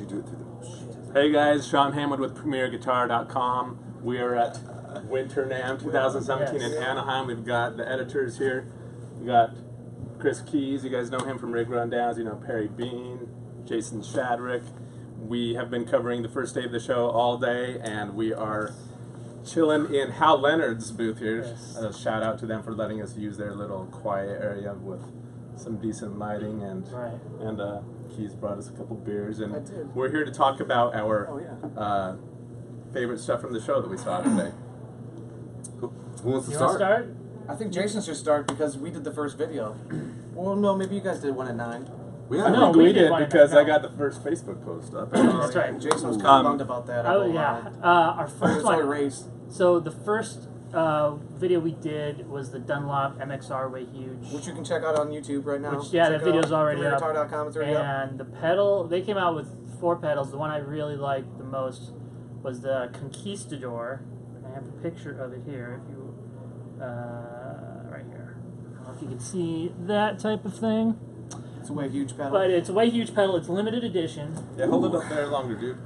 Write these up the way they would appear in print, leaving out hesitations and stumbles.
you do it through the... Hey guys, Sean Hamwood with PremierGuitar.com. We are at Winter NAMM 2017 in Anaheim. We've got the editors here. We got Chris Keys. You guys know him from Rig Rundowns. You know Perry Bean, Jason Shadrick. We have been covering the first day of the show all day, and we are chilling in Hal Leonard's booth here. Yes. Shout out to them for letting us use their little quiet area with some decent lighting, and Keys brought us a couple beers, and we're here to talk about our favorite stuff from the show that we saw today. Who wants to You start? want to start? I think Jason should start because we did the first video. Well, no, maybe you guys did one at 9. No, we did because I got the first Facebook post up. That's right. Jason was kind of bummed about that. Oh yeah, our first one. Race. So the first video we did was the Dunlop MXR Way Huge, which you can check out on YouTube right now. Which that video's already up. Guitar.com, it's already up. And the pedal, they came out with 4 pedals. The one I really liked the most was the Conquistador. I have a picture of it here. If you right here. I don't know if you can see that type of thing. It's a Way Huge pedal. But it's a Way Huge pedal. It's limited edition. Yeah, hold it up there longer, dude.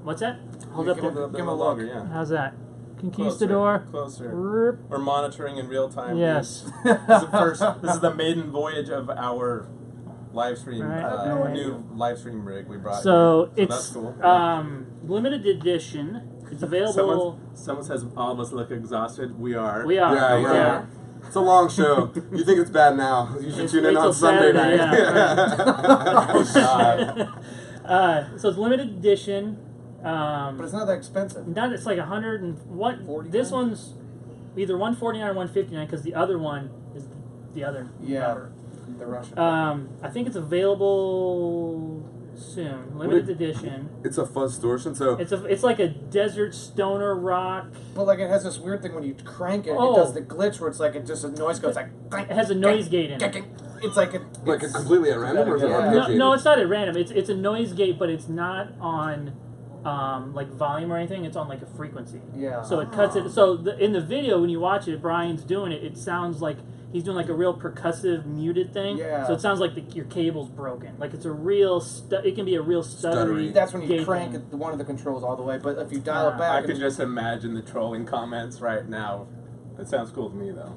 What's that? Hold up there. Give him a longer, yeah. How's that? Conquistador. Closer. We're monitoring in real time. Yes. This is the maiden voyage of our live stream, new live stream rig we brought. So here. it's that's cool. Limited edition. It's available. Someone says all of us look exhausted. We are. We are. Yeah. It's a long show. You think it's bad now? You should tune in on Sunday night. So it's limited edition. But it's not that expensive. It's like 100 and what? This one's either 149 or 159 because the other one is the other number. The Russian. I think it's available soon. Limited edition. It's a fuzz distortion, so it's like a desert stoner rock. But like it has this weird thing when you crank it, it does the glitch where it's like it just a noise goes like. It has a noise gate in it. It's like it's completely at random, or is it arpeggiated? No, it's not at random. It's a noise gate, but it's not on like volume or anything. It's on like a frequency. Yeah. So it cuts it. So in the video when you watch it, Brian's doing it. It sounds like he's doing like a real percussive muted thing. Yeah. So it sounds like your cable's broken. Like it's a real it can be a real stuttery. That's when you crank one of the controls all the way. But if you dial it back, I can just imagine the trolling comments right now. That sounds cool to me though.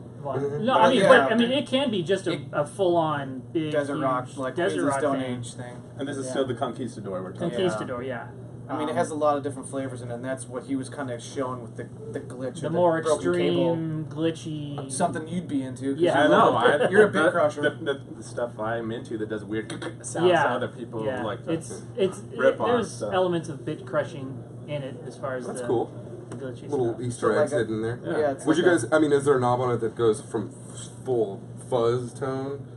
No, I mean, but, it can be just a full-on big desert rock, like desert rock Stone Age thing. And this is still the Conquistador we're talking about. Conquistador, yeah. I mean, it has a lot of different flavors in it, and that's what he was kind of showing with the glitch. The more extreme, glitchy... Something you'd be into. Yeah, I know. You're a bit crusher. The stuff I'm into that does weird sounds other people like to rip on. There's elements of bit crushing in it as far as that's cool. The glitchy little stuff. Easter eggs hidden there. Yeah. Would you guys? I mean, is there a knob on it that goes from full fuzz tone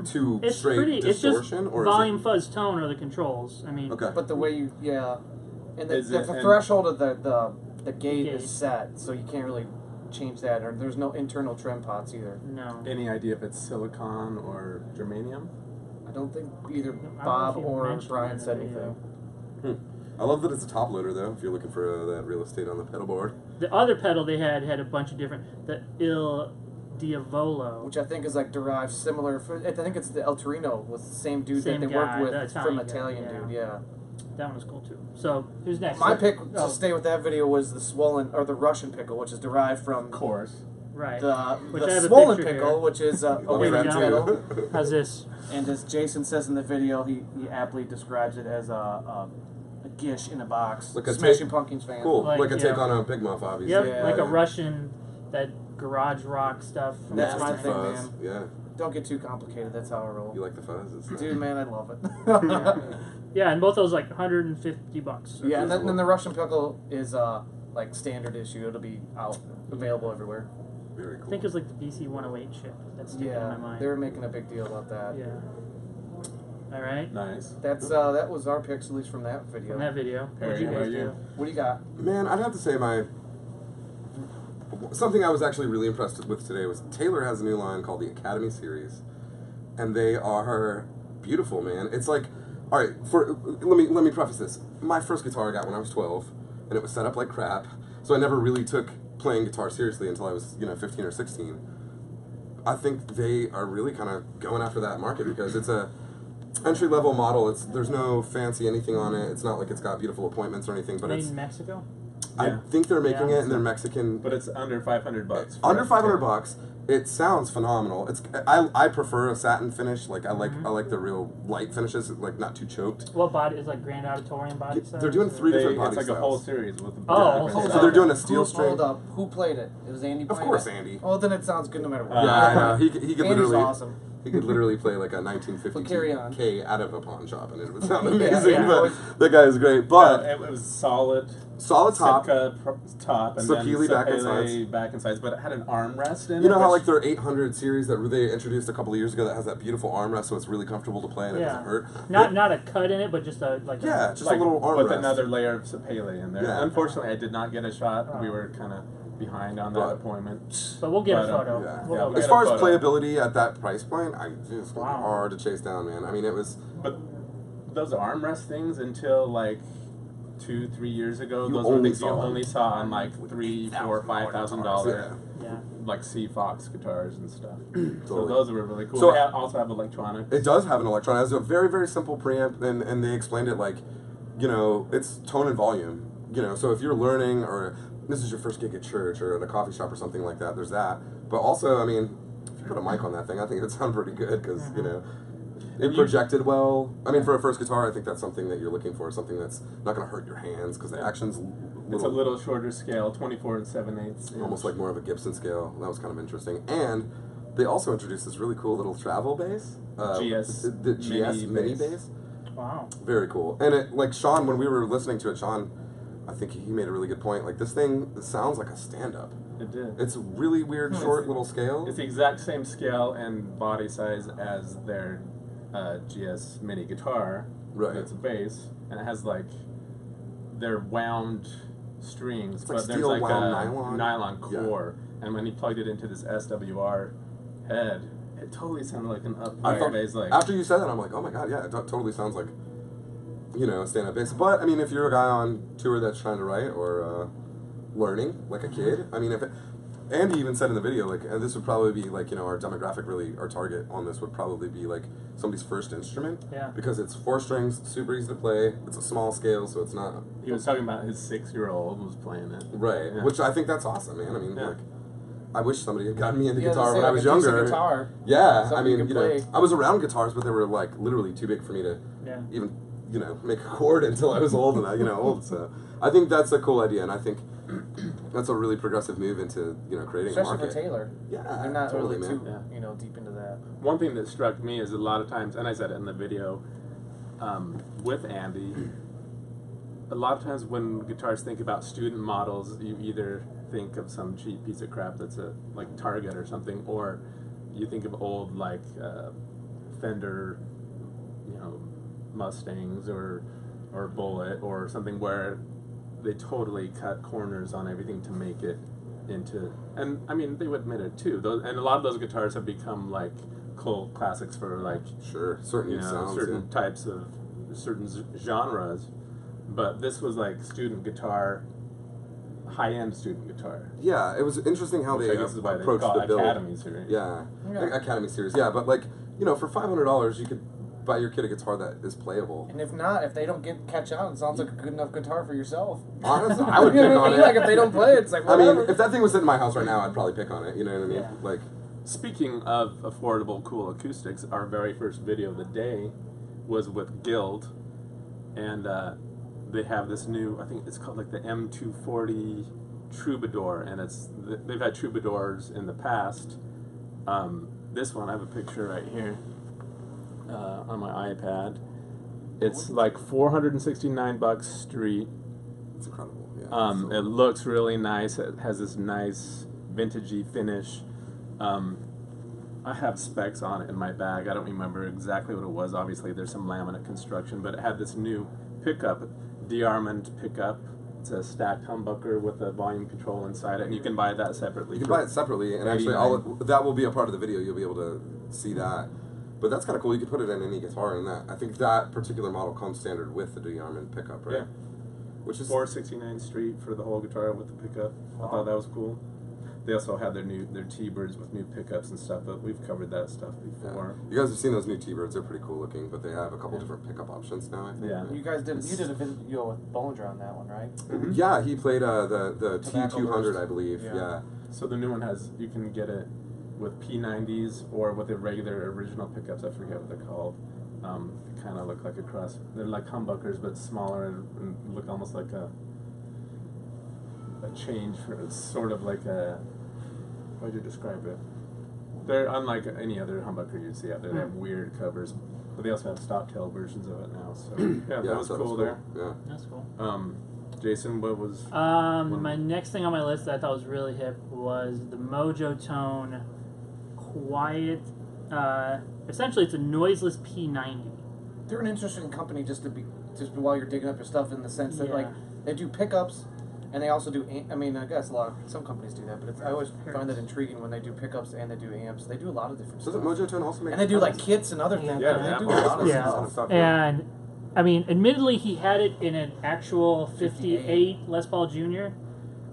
to straight distortion, it's just or volume, fuzz, tone are the controls? I mean, but the way you and the threshold of the gate is set, so you can't really change that, or there's no internal trem pots either. No. Any idea if it's silicon or germanium? I don't think either Bob or Brian said anything. I love that it's a top loader though. If you're looking for that real estate on the pedal board. The other pedal they had a bunch of different. The Il Diavolo, which I think is like derived similar. I think it's the El Torino with the same dude that they worked with from Italian dude. Yeah. That one was cool too. So who's next? My pick to stay with that video was the the Russian pickle, which is derived from the swollen pickle, which is a Way Huge pedal. How's this? And as Jason says in the video, he aptly describes it as a gish in a box. Like a Smashing Pumpkins fan. Cool. Like a take on a Big Muff, obviously. Yep. Like a Russian, that garage rock stuff. That's my thing, man. Yeah. Don't get too complicated. That's how I roll. You like the fuzz? Dude, man, I love it. Yeah, and both those like $150. Yeah, and then the Russian pickle is like standard issue. It'll be available everywhere. Very cool. I think it was like the BC 108 chip. That's sticking in my mind. They were making a big deal about that. Yeah. All right. Nice. That's that was our picks, at least from that video. From that video. What do you got? Man, I'd have to say something I was actually really impressed with today was Taylor has a new line called the Academy Series, and they are beautiful, man. It's like, all right, let me preface this. My first guitar I got when I was 12, and it was set up like crap, so I never really took playing guitar seriously until I was 15 or 16. I think they are really kind of going after that market because it's entry level model. There's no fancy anything on it. It's not like it's got beautiful appointments or anything. But Made it's in Mexico. I think they're making it, and they're Mexican. But it's under $500. Under $500. It sounds phenomenal. I prefer a satin finish. Like I like the real light finishes, like not too choked. What body is like Grand Auditorium body size? They're doing 3 different body styles. It's like styles. a whole series with the So they're doing a steel string. Hold up. Who played it? It was Andy playing Of course, it? Andy. Oh, then it sounds good no matter what. Yeah, I know. He could Andy's literally awesome. He could literally play like a 1952 K out of a pawn shop, and it would sound amazing. But that guy is great. But it was solid top, top, and Sapele then back and sides, but it had an armrest in it. You know how like their 800 series that they introduced a couple of years ago that has that beautiful armrest, so it's really comfortable to play and it doesn't hurt. Not a cut in it, but just a like a little armrest with another layer of Sapele in there. Yeah. Unfortunately, I did not get a shot. We were kind of behind on that appointment. But we'll get a photo. As far as playability at that price point, it's hard to chase down, man. I mean, it was. But those armrest things until like 2-3 years ago, those were things you only saw on like $3,000, $4,000, $5,000 like C Fox guitars and stuff. So those were really cool. So they also have electronics. It does have an electronic. It has a very, very simple preamp, and they explained it like, it's tone and volume. So if you're learning or this is your first gig at church or at a coffee shop or something like that, there's that. But also, I mean, if you put a mic on that thing, I think it would sound pretty good because, it projected well. I mean, for a first guitar, I think that's something that you're looking for, something that's not going to hurt your hands because the action's it's a little shorter scale, 24 7/8. Almost like more of a Gibson scale. That was kind of interesting. And they also introduced this really cool little travel bass. The GS mini bass. Wow. Very cool. And it, like Sean, when we were listening to it, Sean, I think he made a really good point. Like, this thing sounds like a stand-up. It did. It's a really weird, short little scale. It's the exact same scale and body size as their GS mini guitar. Right. It's a bass, and it has, like, they're wound strings, but there's like a nylon core. Yeah. And when he plugged it into this SWR head, it totally sounded like an upright bass. Like, after you said that, I'm like, oh my god, yeah, it totally sounds like, a stand-up bass. But, I mean, if you're a guy on tour that's trying to write or learning, like a kid, I mean, Andy even said in the video, like, and this would probably be, like, our demographic, really, our target on this would probably be, like, somebody's first instrument. Yeah. Because it's 4 strings, super easy to play, it's a small scale, so it's not... He was talking about his 6-year-old was playing it. Right, yeah. Which I think that's awesome, man. I mean, like, I wish somebody had gotten me into guitar when I was younger. Guitar. Yeah, I mean, I was around guitars, but they were, like, literally too big for me to even, make a chord until I was old and old, so... I think that's a cool idea, and I think that's a really progressive move into, creating a market. Especially for Taylor. Yeah, they're not totally, really man. too, deep into that. One thing that struck me is a lot of times, and I said it in the video, with Andy, a lot of times when guitarists think about student models, you either think of some cheap piece of crap that's like Target or something, or you think of old, like, Fender, Mustangs or Bullet or something where they totally cut corners on everything to make it into, and I mean they would admit it too. And a lot of those guitars have become like cult classics for like certain sounds, certain types of certain genres. But this was like student guitar, high-end student guitar. Yeah, it was interesting how they approached the build. Academy series. Yeah. Academy series. Yeah, but like for $500 you could buy your kid a guitar that is playable. And if they don't catch on, it sounds like a good enough guitar for yourself. Honestly, I would pick on it. Like, if they don't play it, it's like, whatever. I mean, if that thing was sitting in my house right now, I'd probably pick on it. You know what I mean? Yeah. Like, speaking of affordable, cool acoustics, our very first video of the day was with Guild, and they have this new, I think it's called like the M240 Troubadour, and they've had Troubadours in the past. This one, I have a picture right here. On my iPad, it's like $469 street. It's incredible. Yeah. It looks really nice. It has this nice vintagey finish. I have specs on it in my bag. I don't remember exactly what it was. Obviously, there's some laminate construction, but it had this new pickup, de-armament pickup. It's a stacked humbucker with a volume control inside it, and you can buy that separately. You can buy it separately, and actually, that will be a part of the video. You'll be able to see that. But that's kind of cool. You can put it in any guitar, and I think that particular model comes standard with the de-armament pickup, right? Yeah. Which is 469 street for the whole guitar with the pickup. I thought that was cool. They also had their T-Birds with new pickups and stuff, but we've covered that stuff before. Yeah. You guys have seen those new T-Birds? They're pretty cool looking, but they have a couple different pickup options now. I think. Yeah. You guys did a video with Bollinger on that one, right? Mm-hmm. Yeah, he played the T200, I believe. Yeah. So the new one you can get it with P90s or with the regular original pickups. I forget what they're called. They kind of look like a cross. They're like humbuckers, but smaller and look almost like a change for sort of like a. How would you describe it? They're unlike any other humbucker you'd see out there. They have weird covers, but they also have stop tail versions of it now. So yeah, that was cool there. Yeah, that's cool. Jason, what was? My next thing on my list that I thought was really hip was the Mojo Tone Quiet. Essentially, it's a noiseless P90. They're an interesting company just while you're digging up your stuff in the sense that like they do pickups. And they also do, I mean, I guess some companies do that, but I always find that intriguing when they do pickups and they do amps. They do a lot of different stuff. Does Mojo Tone also make? And they do like kits and other things. Yeah, they do a lot of stuff. And I mean, admittedly, he had it in an actual 58 Les Paul Jr.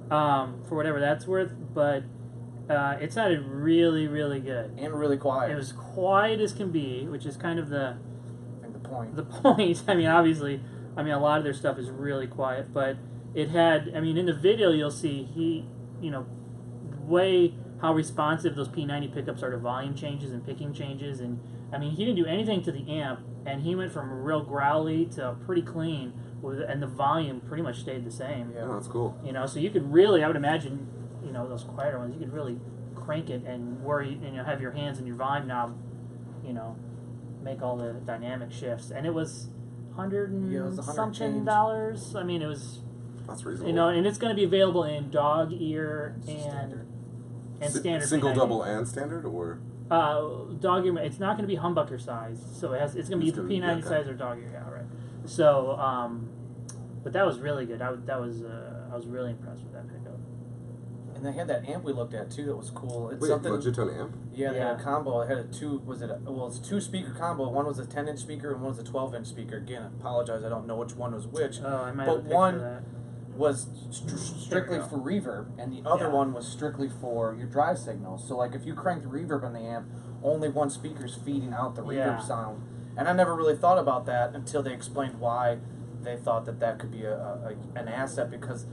For whatever that's worth, but it sounded really, really good and really quiet. It was quiet as can be, which is kind of the point. The point. I mean, obviously, a lot of their stuff is really quiet, but. It had, in the video you'll see way how responsive those P90 pickups are to volume changes and picking changes, and he didn't do anything to the amp, and he went from real growly to pretty clean, and the volume pretty much stayed the same. Yeah, that's cool. So you could really, I would imagine, those quieter ones, you could really crank it and have your hands and your volume knob, make all the dynamic shifts, and it was $100 dollars. It was. That's reasonable. And it's going to be available in dog ear and standard. Single, P90. double, and standard, or dog ear. It's not going to be humbucker size, so it's going to be either P90 size or dog ear. Yeah, right. So, but that was really good. I was really impressed with that pickup. And they had that amp we looked at too. That was cool. It's Mojo Tone amp. Yeah, they had a combo. It had a it's a 2-speaker combo. One was a 10-inch speaker and one was a 12-inch speaker. Again, I apologize, I don't know which one was which. Oh, I might but have a picture one of that. Was strictly for reverb, and the other one was strictly for your drive signals. So, like, if you crank the reverb on the amp, only one speaker's feeding out the reverb sound. And I never really thought about that until they explained why they thought that could be an asset, because,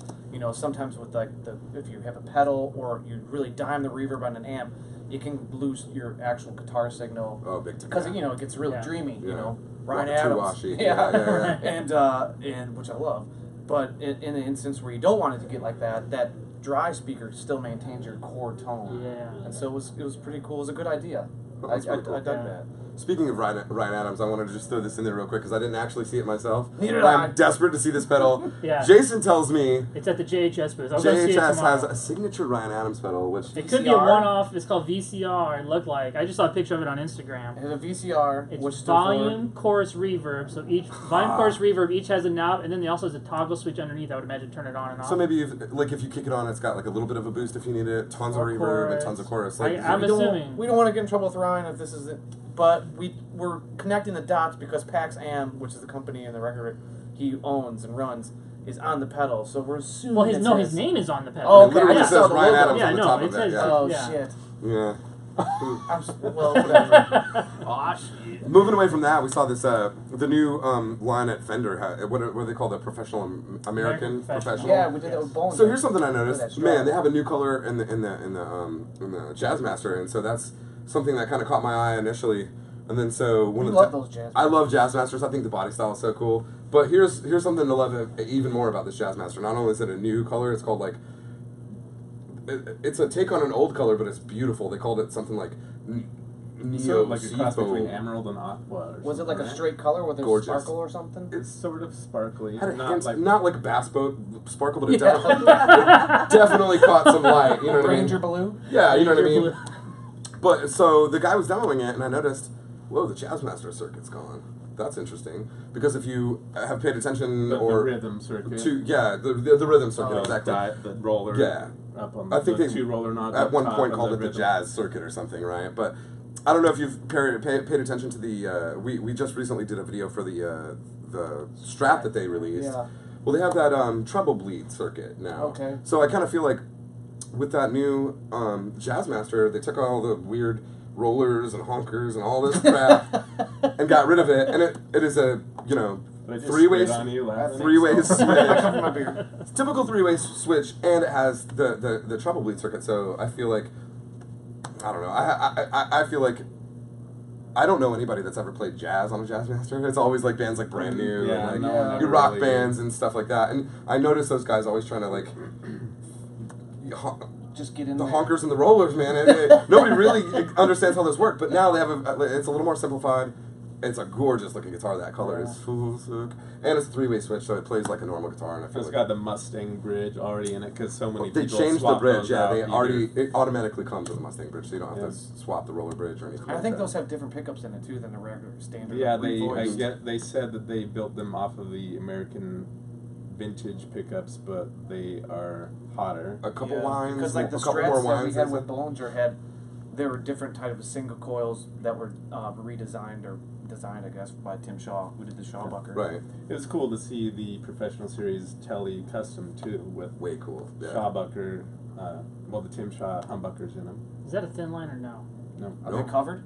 sometimes with, like, if you have a pedal or you really dime the reverb on an amp, you can lose your actual guitar signal. Oh, big time. Because, it gets really dreamy, Ryan Too Adams. washy. Yeah. And which I love. But in an instance where you don't want it to get like that, that dry speaker still maintains your core tone. Yeah. And so it was pretty cool. It was a good idea. Oh, I dug that. Speaking of Ryan Adams, I wanted to just throw this in there real quick because I didn't actually see it myself. Neither did I. I'm desperate to see this pedal. Yeah. Jason tells me it's at the JHS booth. I'll go see it JHS tomorrow. has a signature Ryan Adams pedal, which it could be a one-off. It's called VCR. It looked like I just saw a picture of it on Instagram. It has a VCR. It's volume, chorus, reverb. So each volume, chorus, reverb each has a knob, and then they also has a toggle switch underneath. I would imagine turn it on and off. So maybe if you kick it on, it's got like a little bit of a boost if you need it, tons of reverb chorus. and tons of chorus. I'm assuming we don't want to get in trouble with Ryan if this is it. But we're connecting the dots because Pax Am, which is the company and the record he owns and runs, is on the pedal. So we're assuming. Well, his name is on the pedal. Oh, okay. It literally says Ryan Adams on the top of it. Says, Yeah. Oh shit. Yeah. Well, whatever. Oh shit. Moving away from that, we saw this the new line at Fender. What do they call the professional American professional? Yeah, we did that with Bollinger. So here's something I noticed. Man, they have a new color in the Jazzmaster, and so that's something that kind of caught my eye initially. And then so I love those Jazzmasters. I love Jazzmasters. I think the body style is so cool. But here's something to love even more about this Jazzmaster. Not only is it a new color, it's called like it's a take on an old color, but it's beautiful. They called it something like Neo like a cross between emerald and aqua. Was it like a straight color with a sparkle or something? It's sort of sparkly. Not like bass boat sparkle, but it definitely caught some light. You know what I mean? Ranger blue. Yeah, you know what I mean. But so the guy was demoing it, and I noticed, whoa, the Jazzmaster circuit's gone. That's interesting because if you have paid attention the rhythm circuit the rhythm circuit exactly the roller up on I think the they two roller knobs at one point called the it the jazz circuit or something, right? But I don't know if you've paid attention to the we just recently did a video for the Strat that they released. Yeah. Well, they have that treble bleed circuit now. Okay. So I kind of feel like with that new Jazzmaster, they took all the weird rollers and honkers and all this crap and got rid of it, and it is a three-way switch. It's typical three-way switch, and it has the treble bleed circuit. So I feel like I don't know. I feel like I don't know anybody that's ever played jazz on a Jazzmaster. It's always like bands like Brand New and like rock bands and stuff like that. And I notice those guys always trying to like just get in the there. honkers and the rollers, man. Nobody really understands how this works, but now they have it's a little more simplified. It's a gorgeous looking guitar. That color is so sick, and it's a three-way switch, so it plays like a normal guitar. And I feel it's got the Mustang bridge already in it because so many they people changed the bridge. Yeah, they either. it automatically comes with a Mustang bridge, so you don't have to swap the roller bridge or anything. I think those have different pickups in it too than the regular standard. Yeah, they said that they built them off of the American vintage pickups, but they are hotter. A couple wines, because like the a couple more Strats that we wines. had with Bollinger there were different types of single coils that were redesigned or designed, I guess, by Tim Shaw, who did the Shawbucker. Right. It was cool to see the Professional Series Telly Custom too, with way cool. Yeah. Shawbucker, the Tim Shaw humbuckers in them. Is that a thin line or no? No. Are they covered?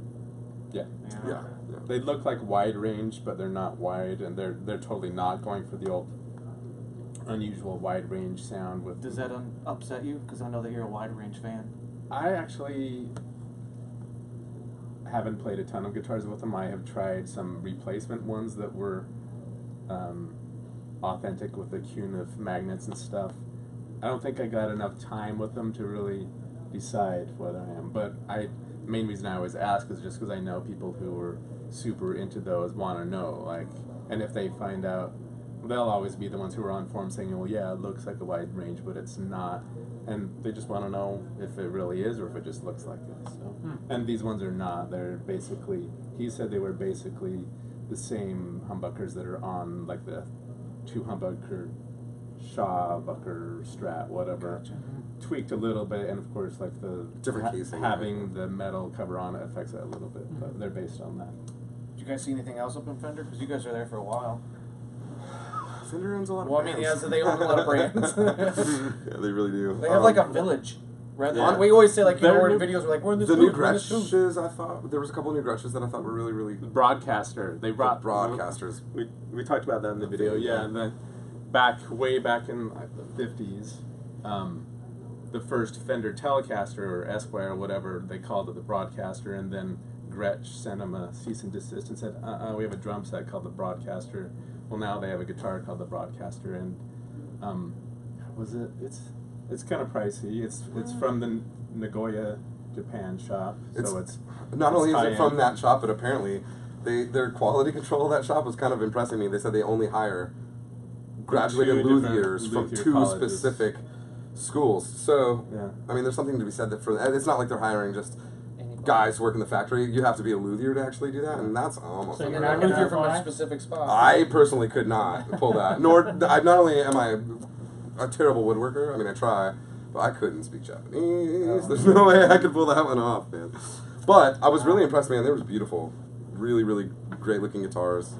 Yeah. Yeah. They look like wide range, but they're not wide, and they're totally not going for the old unusual wide range sound. With Does that upset you? Because I know that you're a wide range fan. I actually haven't played a ton of guitars with them. I have tried some replacement ones that were authentic with the tune of magnets and stuff. I don't think I got enough time with them to really decide whether I am. But the main reason I always ask is just because I know people who are super into those want to know, like, and if they find out, they'll always be the ones who are on forums saying, well, yeah, it looks like a wide range, but it's not. And they just want to know if it really is or if it just looks like it. So, and these ones are not. They're basically, he said they were basically the same humbuckers that are on like the 2 humbucker Shawbucker Strat, whatever. Gotcha. Tweaked a little bit, and of course, like the Different casing, having the metal cover on it affects it a little bit, but they're based on that. Did you guys see anything else up in Fender? Because you guys are there for a while. Fender owns a lot of Well, I brands. mean, yeah, so they own a lot of brands. Yeah, they really do. They have like a village. Right? Yeah. We always say, like, They're we're in new- videos, we're like, we're in this The booth, new we're in this booth. Gretches, I thought there was a couple of new Gretches that I thought were really, really Broadcaster. They brought broadcasters. We talked about that in the video, yeah. And then way back in the 50s, the first Fender Telecaster or Esquire or whatever they called it, the Broadcaster, and then Gretch sent them a cease and desist and said, we have a drum set called the Broadcaster. Well, now they have a guitar called the Broadcaster, and it's kind of pricey. It's from the Nagoya, Japan shop, so it's not only is it high-end. from that shop, but apparently their quality control of that shop was kind of impressing me. They said they only hire graduated Two luthiers different from luthier 2 colleges. specific schools. So, Yeah. I mean, there's something to be said that for it's not like they're hiring just guys who work in the factory. You have to be a luthier to actually do that, and that's almost So you're unheard not of. gonna Luthier from apply? a specific spot. I personally could not pull that. Nor, not only am I a terrible woodworker, I mean, I try, but I couldn't speak Japanese. There's no way I could pull that one off, man. But I was really impressed, man. They were beautiful. Really, really great looking guitars.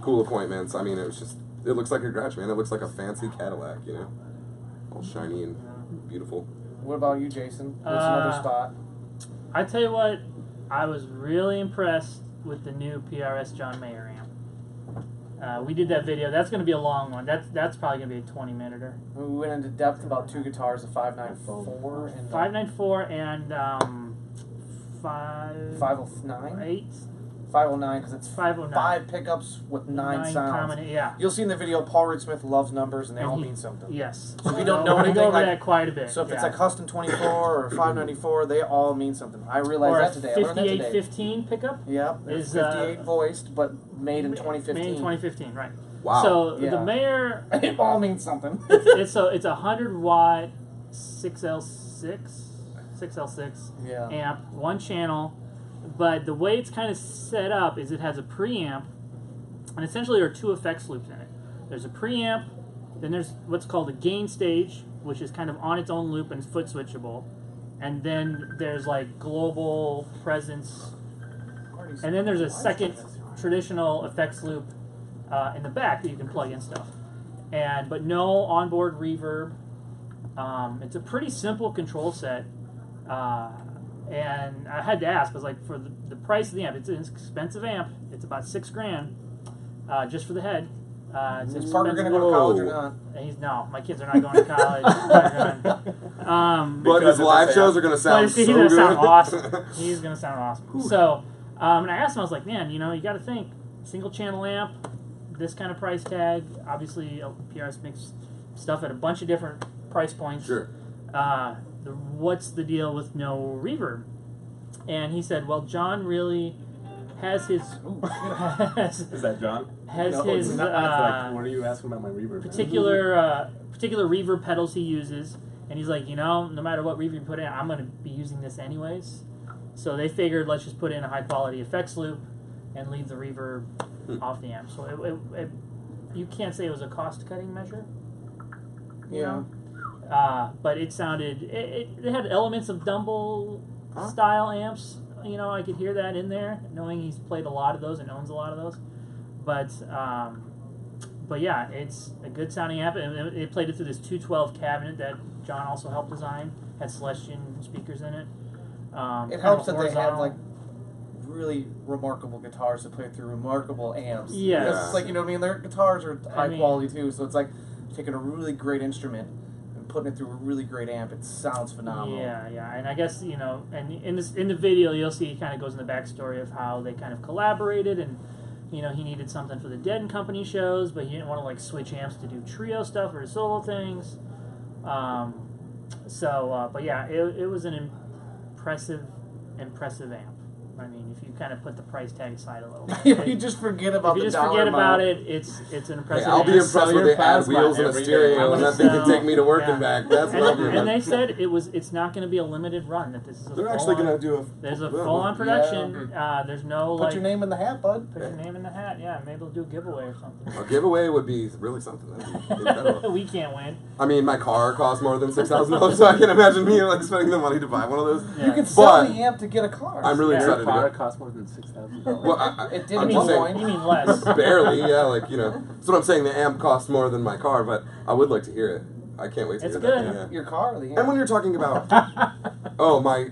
Cool appointments. I mean, it looks like a Gretsch, man. It looks like a fancy Cadillac, you know? All shiny and beautiful. What about you, Jason? What's another spot? I tell you what, I was really impressed with the new PRS John Mayer amp. We did that video. That's going to be a long one. That's probably going to be a 20-minuter. We went into depth about 2 guitars, a 594 and 594 and 509. 8. 509 because it's 509. 5 pickups with 9 sounds. Yeah. You'll see in the video Paul Reed Smith loves numbers and they all mean something. Yes. So if you don't know we anything, go over like, that quite a bit. So if it's a custom 24 or 594, they all mean something. I or realized a that today. I learned that today. 5815 pickup. Yep, it's 58 voiced, but made in 2015. Made in 2015, right? Wow. So Yeah. the Mayer, It all means something. it's a 100-watt 6L6 Yeah. amp, 1 channel. But the way it's kind of set up is it has a preamp, and essentially there are 2 effects loops in it. There's a preamp, then there's what's called a gain stage, which is kind of on its own loop and it's foot switchable. And then there's like global presence, and then there's a second traditional effects loop in the back that you can plug in stuff. But no onboard reverb. It's a pretty simple control set, and I had to ask because like for the price of the amp, it's an expensive amp. It's about $6,000 just for the head. Is Parker going to go to college or not? No, my kids are not going to college. But his live shows are going to sound so he's good. going to sound awesome. He's going to sound awesome. So, and I asked him, I was like, man, you got to think, single channel amp, this kind of price tag. Obviously, PRS makes stuff at a bunch of different price points. Sure. What's the deal with no reverb? And he said, well, John really has his... Is that John? Has no, his... what are you asking about my reverb? Particular reverb pedals he uses. And he's like, no matter what reverb you put in, I'm going to be using this anyways. So they figured, let's just put in a high-quality effects loop and leave the reverb off the amp. So you can't say it was a cost-cutting measure. You know? But it sounded... It had elements of Dumble-style amps. I could hear that in there, knowing he's played a lot of those and owns a lot of those. But yeah, it's a good sounding amp. It played it through this 212 cabinet that John also helped design. Had Celestian speakers in it. It helps that they have like really remarkable guitars to play through remarkable amps. Yes. It's like, their guitars are high quality too, so it's like taking a really great instrument and putting it through a really great amp. It sounds phenomenal. Yeah, and I guess, and in the video you'll see he kind of goes in the backstory of how they kind of collaborated, and he needed something for the Dead and Company shows, but he didn't want to like switch amps to do trio stuff or solo things. But yeah, it was an impressive amp. I mean, if you kind of put the price tag aside a little bit. You just forget about the dollar amount. If you just forget about it, it's an impressive I'll amp. be impressed when they add wheels and a stereo and that thing can take me to work and back. That's what I'll be And they said it's not going to be a limited run. That this is They're actually going to do there's a full-on production. There's no Put your name in the hat, bud. Put your name in the hat. Yeah, maybe they'll do a giveaway or something. A giveaway would be really something. That'd be incredible. We can't win. I mean, my car costs more than $6,000, so I can imagine me like spending the money to buy one of those. Yeah. You could sell the amp to get a car. I'm really excited Your to car go. costs more than $6,000. Well, it did. I'm just saying, You mean less? barely, yeah. That's what I'm saying. The amp costs more than my car, but I would like to hear it. I can't wait to It's hear good. that. Yeah. Your car or the amp? And when you're talking about,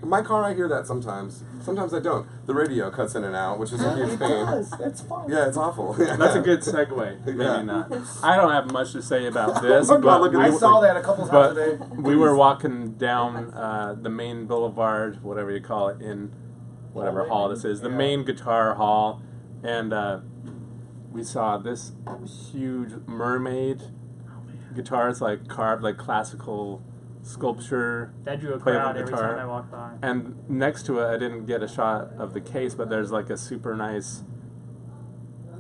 my car, I hear that sometimes. Sometimes I don't. The radio cuts in and out, which is a huge pain. It does. That's fine. Yeah, it's awful. That's a good segue. Maybe Yeah. not. I don't have much to say about this, I'm not but looking I saw that a couple times today. we were walking down the main boulevard, whatever you call it, in whatever hall this is, the main guitar hall, and we saw this huge mermaid guitars, like carved, like classical sculpture. That drew a playable crowd every guitar. time I walked by. And next to it, I didn't get a shot of the case, but there's like a super nice,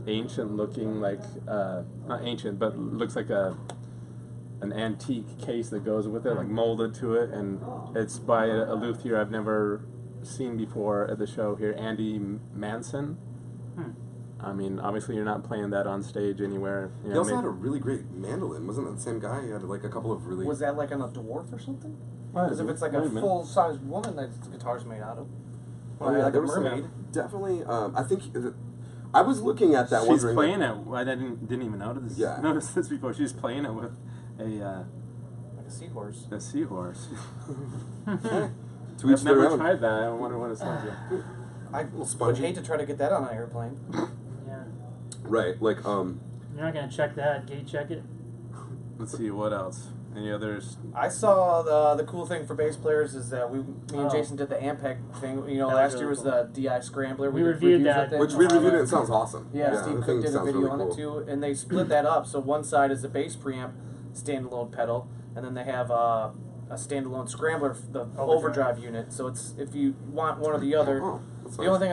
ancient looking, like, not ancient, but looks like an antique case that goes with it, like molded to it, and it's by a luthier I've never seen before at the show here, Andy Manson. I mean, obviously you're not playing that on stage anywhere. He also had a really great mandolin. Wasn't that the same guy? He had like a couple of really... Was that like on a dwarf or something? Well, Because if it's like a full-sized woman that the guitar's made out of. Oh, yeah, like there a was some, mermaid. definitely. I think I was looking at that. She's wondering, playing it. I didn't even notice this before. She's playing it with Like a seahorse. a seahorse. To each I've their never own. tried that. I wonder what it's like. I would spongy. hate to try to get that on an airplane. Yeah. Right, like You're not going to check that, gate check it? Let's see what else. Any others? I saw the cool thing for bass players is that me and Jason did the Ampeg thing. You know, That last was year really was the DI Scrambler. We did reviewed reviews that. of which we reviewed it. It sounds awesome. Yeah, Steve the Cook thing did a sounds video really on cool. it too, and they split that up. So one side is the bass preamp standalone pedal, and then they have a standalone scrambler, the overdrive unit. So it's if you want one or the other. Oh, that's The nice. only thing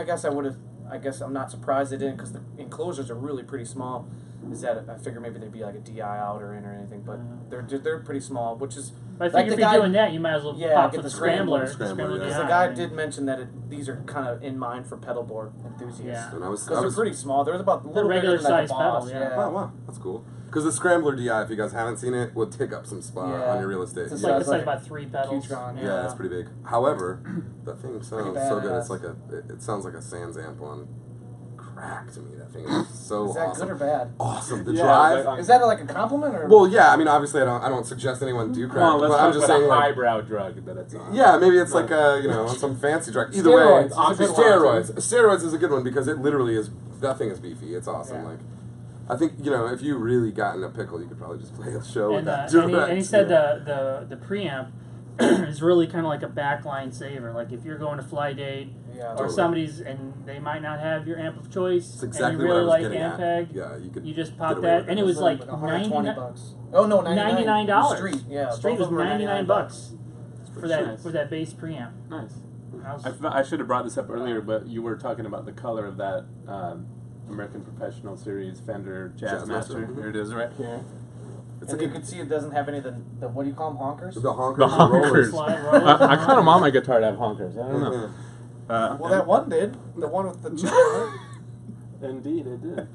I guess I'm not surprised they didn't, because the enclosures are really pretty small. Is that I figure maybe there'd be like a DI out or in or anything, but they're pretty small, which is. But I Like figure the if you're guy- doing that, you might as well Yeah, pop get for the the scrambler. Scrambler, yeah. Because behind. the guy I mean, did mention that these are kind of in mind for pedal board enthusiasts. Yeah. And I was Because they're pretty small. They're about a little regular bigger than like a size pedal, Boss. yeah. Oh, wow, that's cool. Because the Scrambler DI, if you guys haven't seen it, would take up some spot Yeah. on your real estate. It's It's a like, size it's like like about 3 pedals. Qtron, Yeah, it's pretty big. However, that thing sounds Pretty so good. badass. It's like it sounds like a Sans amp on crack to me. That thing is so Is that awesome. good or bad? Awesome. The Yeah, drive. but, Is that like a compliment or? Well, yeah. I mean, obviously, I don't suggest anyone do crack. Well, let's but talk I'm just about saying, a like, highbrow drug that it's on. yeah, maybe it's like some fancy drug. Either way, Steroids is a good one. steroids. Steroids is a good one because it literally is. That thing is beefy. It's awesome. Yeah. Like, I think if you really got in a pickle, you could probably just play a show with And, that. and he said the preamp is really kind of like a backline saver. Like if you're going to fly date Yeah. or Totally. somebody's and they might not have your amp of choice, It's exactly and you what really I was like getting at. Ampeg, Yeah, you could. you just get pop away that, with and it. it was like 120 bucks. Oh no, $99. Street, yeah. Street both was of them were $99 for that nice. bass preamp. Nice. I was- I should have brought this up earlier, but you were talking about the color of that American Professional Series Fender Jazzmaster. Mhm. Here it is right here. It's And like you can see it doesn't have any of the what do you call them, honkers? the honkers. The and rollers. honkers. Slide rollers. I kind of want my guitar to have honkers. I don't know. Mhm. Well, that one did. The one with the chip on it. Indeed, it did.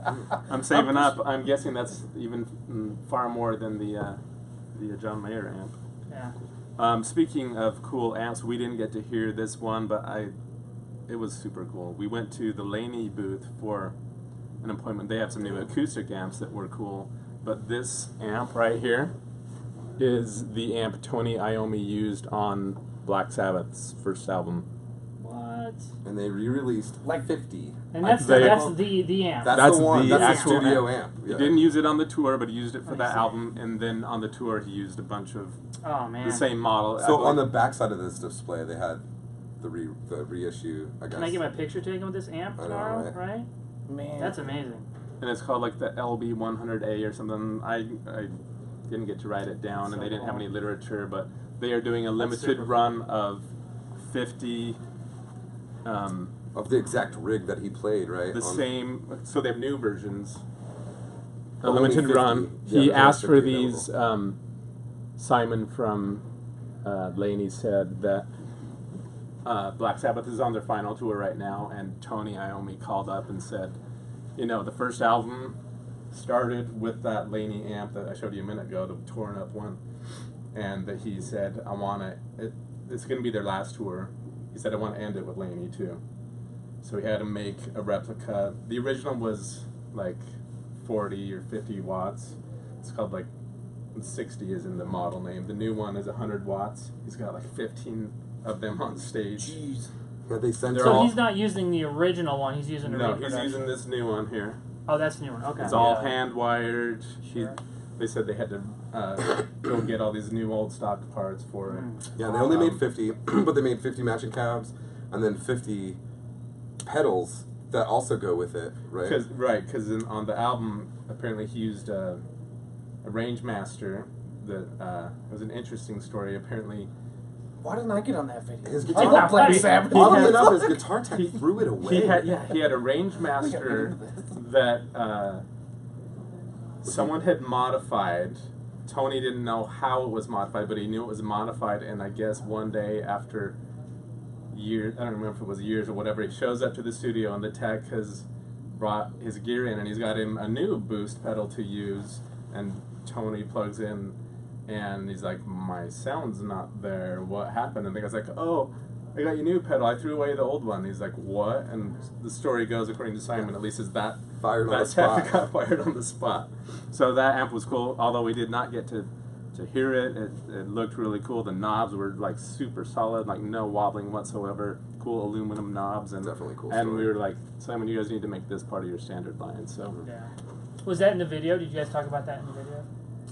I'm saving up. I'm guessing that's even far more than the John Mayer amp. Yeah. Speaking of cool amps, we didn't get to hear this one, but it was super cool. We went to the Laney booth for an appointment. They have some new acoustic amps that were cool, but this amp right here is the amp Tony Iommi used on Black Sabbath's first album. What? And they re-released Like 50. And that's They- the amp. That's the one. the That's the actual studio amp. He Yeah. didn't use it on the tour, but he used it for I that see. album, and then on the tour he used a bunch of Oh man. the same model. So on the back side of this display, they had the reissue. I guess. Can I get my picture taken with this amp I know, tomorrow? right? Right? Man. That's amazing. and it's called like the LB100A or something. I didn't get to write it down, and they didn't have any literature, but they are doing a limited super run of 50. Of the exact rig that he played, right? The On- same, so they have new versions. A But only limited 50. run. Yeah, He there's asked for 50 these. Simon from Laney said that Black Sabbath is on their final tour right now, and Tony Iommi called up and said, the first album started with that Laney amp that I showed you a minute ago, the torn up one, and that he said, I want it's going to be their last tour. He said, I want to end it with Laney too. So he had to make a replica. The original was like 40 or 50 watts. It's called like 60 is in the model name. The new one is 100 watts. He's got like 15 of them on stage. Jeez. Yeah, they sent They're So all- he's not using the original one. He's using a No, he's reproduction. using this new one here. Oh, that's the new one. Okay. It's all Yeah. hand wired. Sure. They said they had to go get all these new old stock parts for it. Yeah, they only made 50, but they made 50 matching cabs, and then 50 pedals that also go with it, right? Because on the album, apparently he used a range master. That it was an interesting story. Apparently, Why didn't I get on that video? His I guitar- love Black He- Sabbath. Oddly enough, his guitar tech threw it away. he had a range master that someone had modified. Tony didn't know how it was modified, but he knew it was modified. And I guess one day after years, I don't remember if it was years or whatever, he shows up to the studio and the tech has brought his gear in and he's got him a new boost pedal to use. And Tony plugs in and he's like, my sound's not there. What happened? And the guy's like, oh, I got your new pedal. I threw away the old one. He's like, what? And the story goes, according to Simon, at least, is that Fired on that the spot. tech got fired on the spot. So that amp was cool, although we did not get to hear it. It looked really cool. The knobs were like super solid, like no wobbling whatsoever. Cool aluminum knobs. And Definitely cool And story. we were like, Simon, you guys need to make this part of your standard line. So Yeah. Was that in the video? Did you guys talk about that in the video?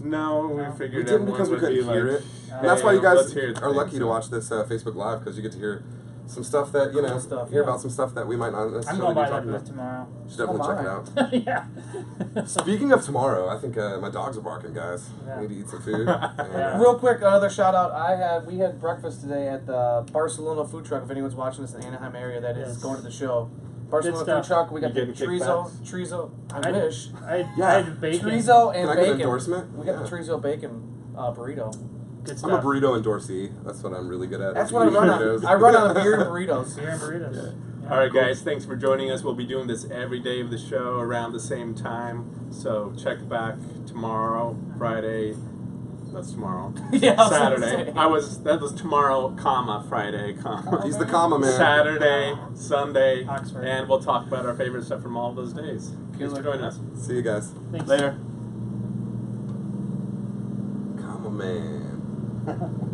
no, we No. figured We didn't everyone because we would be couldn't hear like, it. And that's why you let's guys hear the are thing, lucky to so. watch this Facebook Live, because you get to hear some stuff that, Cool stuff, hear yeah. about some stuff that we might not I'm necessarily going be by that talking booth about. tomorrow. You should definitely check it out. Yeah. Speaking of tomorrow, I think my dogs are barking, guys. Yeah. I need to eat some food. Yeah. Real quick, another shout out. We had breakfast today at the Barcelona food truck. If anyone's watching this in the Anaheim area, that is Yes. going to the show. Barcelona food stuff. truck. We got You the getting chorizo. I wish I Yeah. had bacon. chorizo Can and I get an bacon. endorsement? We got Yeah. the chorizo bacon burrito. Good I'm stuff. a burrito endorsee. That's what I'm really good at. That's is what I eating run on. burritos. I run on beer and burritos. Beer and burritos. Yeah. All right, guys, thanks for joining us. We'll be doing this every day of the show around the same time. So check back tomorrow, Friday, That's tomorrow. Yeah, I was gonna Saturday. say. That was tomorrow, comma, Friday, comma. He's the comma man. Saturday, Sunday, Oxford. and we'll talk about our favorite stuff from all those days. Thanks for joining us. See you guys. Thanks. Later. Comma man.